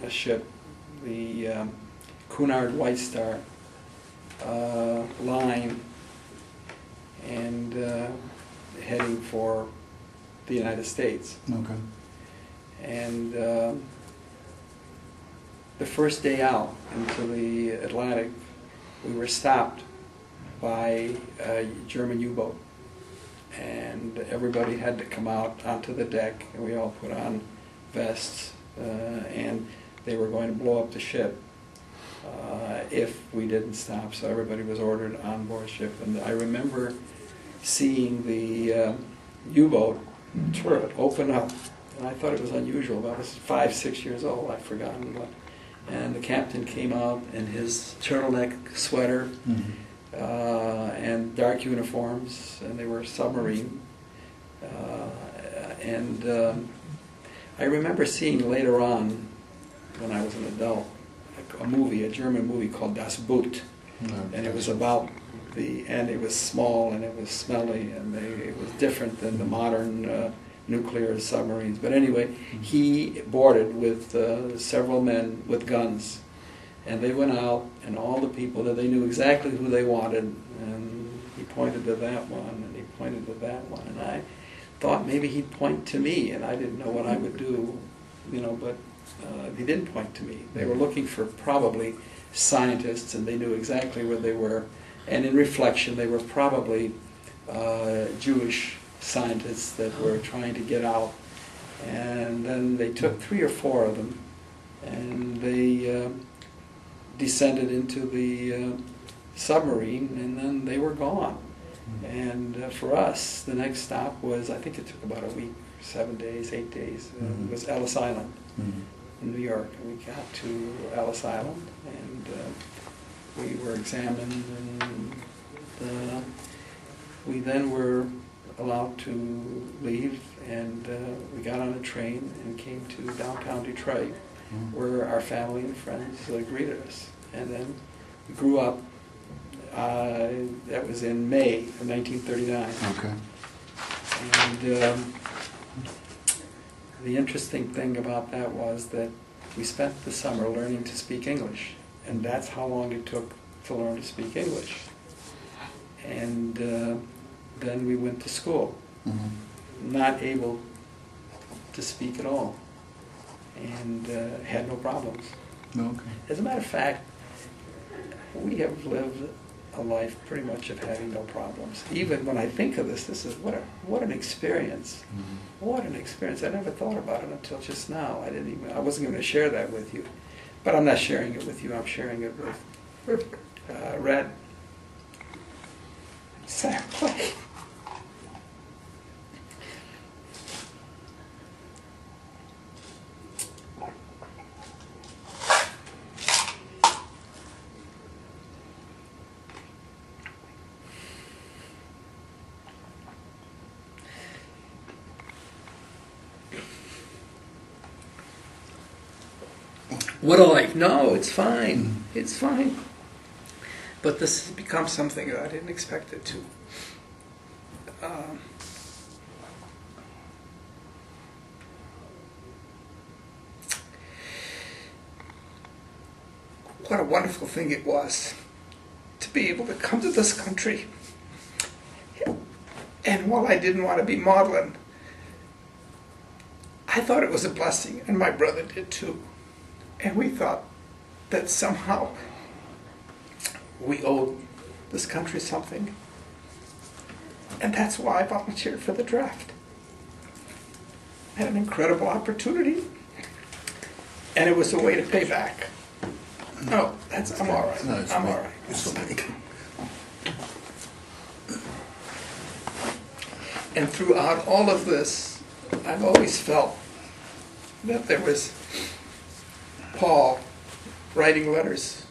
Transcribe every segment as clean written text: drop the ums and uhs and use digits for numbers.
a ship, the Cunard White Star line, and heading for the United States. Okay. And the first day out into the Atlantic, we were stopped by a German U-boat, and everybody had to come out onto the deck, and we all put on vests, and they were going to blow up the ship if we didn't stop. So everybody was ordered on board ship, and I remember seeing the U-boat turret open up, and I thought it was unusual. I was 5, 6 years old. I've forgotten what. And the captain came out in his turtleneck sweater. Mm-hmm. And dark uniforms, and they were submarine. I remember seeing later on, when I was an adult, a German movie called Das Boot, and it was about and it was small and it was smelly, and it was different than the modern nuclear submarines. But anyway, he boarded with several men with guns. And they went out, and all the people that they knew exactly who they wanted, and he pointed to that one, and he pointed to that one, and I thought maybe he'd point to me, and I didn't know what I would do, but he didn't point to me. They were looking for probably scientists, and they knew exactly where they were, and in reflection, they were probably Jewish scientists that were trying to get out. And then they took 3 or 4 of them, and they descended into the submarine, and then they were gone. And for us, the next stop was, I think it took about a week, 7 days, 8 days, it was Ellis Island in New York. And we got to Ellis Island, and we were examined, and we then were allowed to leave, and we got on a train and came to downtown Detroit, where our family and friends greeted us. And then we grew up. That was in May of 1939. Okay. And the interesting thing about that was that we spent the summer learning to speak English, and that's how long it took to learn to speak English. And then we went to school, not able to speak at all, and had no problems. Okay. As a matter of fact, we have lived a life pretty much of having no problems. Even when I think of this is what an experience. What an experience. I never thought about it until just now. I wasn't going to share that with you. But I'm not sharing it with you, I'm sharing it with Red. Sam Clay. What a life. No, it's fine. It's fine. But this has become something that I didn't expect it to. What a wonderful thing it was to be able to come to this country. And while I didn't want to be maudlin, I thought it was a blessing, and my brother did too. And we thought that somehow we owed this country something. And that's why I volunteered for the draft. I had an incredible opportunity, and it was a way to pay back. No, I'm all right. No, I'm all right. And throughout all of this, I've always felt that there was Paul writing letters,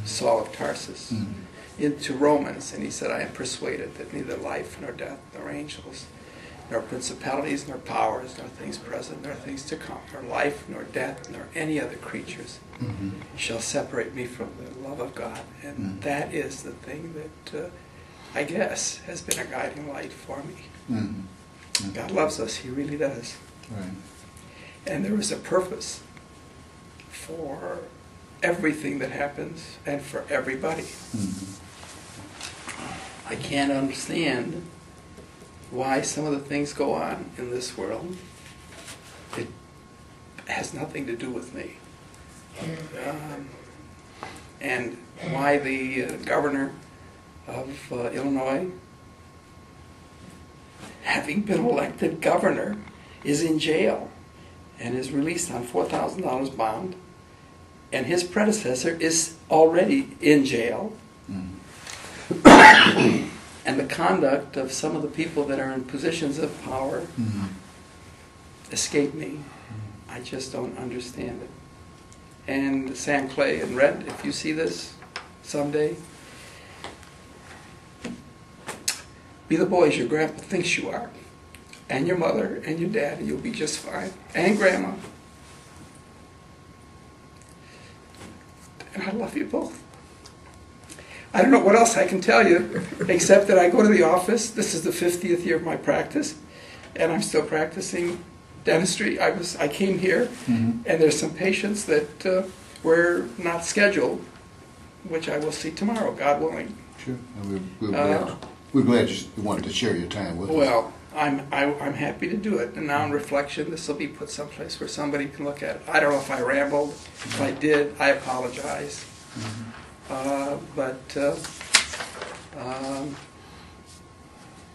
Saul of Tarsus, into Romans, and he said, I am persuaded that neither life nor death nor angels nor principalities nor powers nor things present nor things to come, nor life nor death nor any other creatures shall separate me from the love of God. And that is the thing that I guess has been a guiding light for me. God loves us, he really does. Right. And there is a purpose for everything that happens and for everybody. Mm-hmm. I can't understand why some of the things go on in this world. It has nothing to do with me. And why the governor of Illinois, having been elected governor, is in jail and is released on $4,000 bond, and his predecessor is already in jail. And the conduct of some of the people that are in positions of power escape me. I just don't understand it. And Sam Clay and Red, if you see this someday, be the boys your grandpa thinks you are, and your mother and your dad, and you'll be just fine, and grandma. And I love you both. I don't know what else I can tell you, except that I go to the office. This is the 50th year of my practice, and I'm still practicing dentistry. I came here, and there's some patients that were not scheduled, which I will see tomorrow, God willing. Sure. And we're glad you wanted to share your time with us. Well, I'm happy to do it. And now in reflection, this will be put someplace where somebody can look at it. I don't know if I rambled. If I did, I apologize. But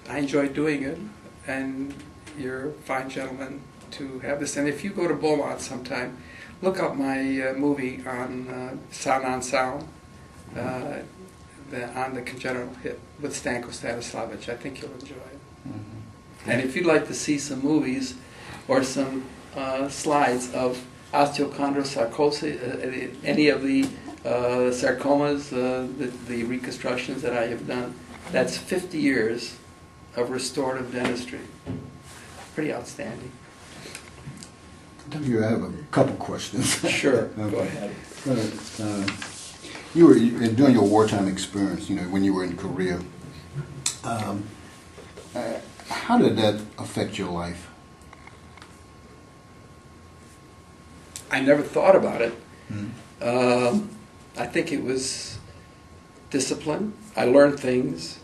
I enjoyed doing it, and you're a fine gentleman to have this. And if you go to Beaumont sometime, look up my movie on Sound on Sound, on the congenital hip with Stanko Stanislavich. I think you'll enjoy it. And if you'd like to see some movies or some slides of osteochondrosarcosis, any of the sarcomas, the reconstructions that I have done, that's 50 years of restorative dentistry. Pretty outstanding. I have a couple questions. Sure, Okay. Go ahead. You were during your wartime experience, when you were in Korea. How did that affect your life? I never thought about it. I think it was discipline. I learned things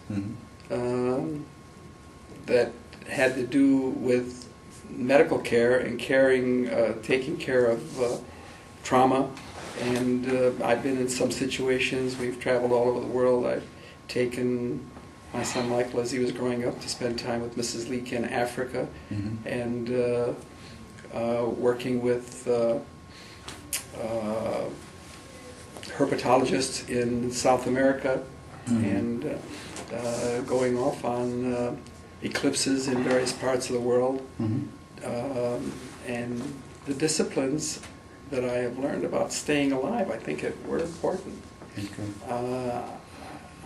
that had to do with medical care and taking care of trauma. And I've been in some situations. We've traveled all over the world. I've taken my son Michael, as he was growing up, to spend time with Mrs. Leake in Africa, and working with herpetologists in South America, and going off on eclipses in various parts of the world, and the disciplines that I have learned about staying alive, I think were important. Okay.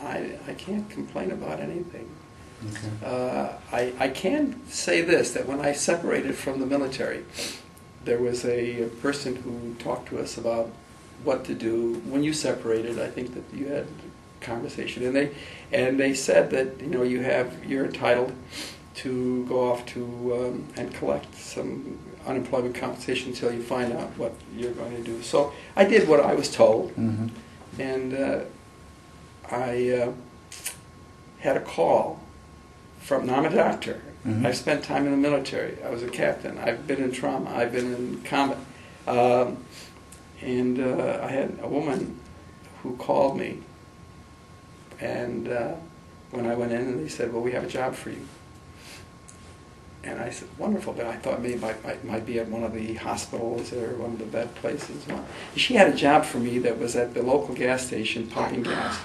I can't complain about anything. Okay. I can say this, that when I separated from the military, there was a person who talked to us about what to do. When you separated, I think that you had a conversation, and they said that you're entitled to go off to and collect some unemployment compensation until you find out what you're going to do. So I did what I was told, and I had a call from, now I'm a doctor. I've spent time in the military. I was a captain. I've been in trauma. I've been in combat. And I had a woman who called me, and when I went in, and they said, well, we have a job for you. And I said, wonderful, but I thought maybe I might be at one of the hospitals or one of the bed places. Well, she had a job for me that was at the local gas station pumping gas.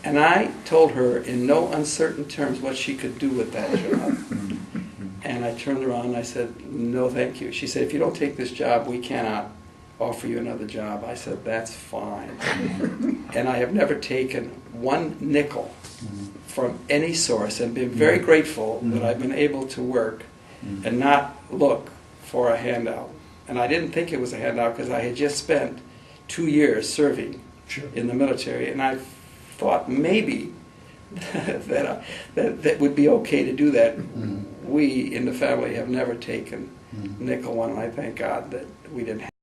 And I told her in no uncertain terms what she could do with that job. And I turned around and I said, no, thank you. She said, if you don't take this job, we cannot offer you another job. I said, that's fine. And I have never taken one nickel from any source, and been very grateful that I've been able to work and not look for a handout. And I didn't think it was a handout because I had just spent 2 years serving in the military, and I thought maybe that would be okay to do that. We in the family have never taken nickel one, and I thank God that we didn't have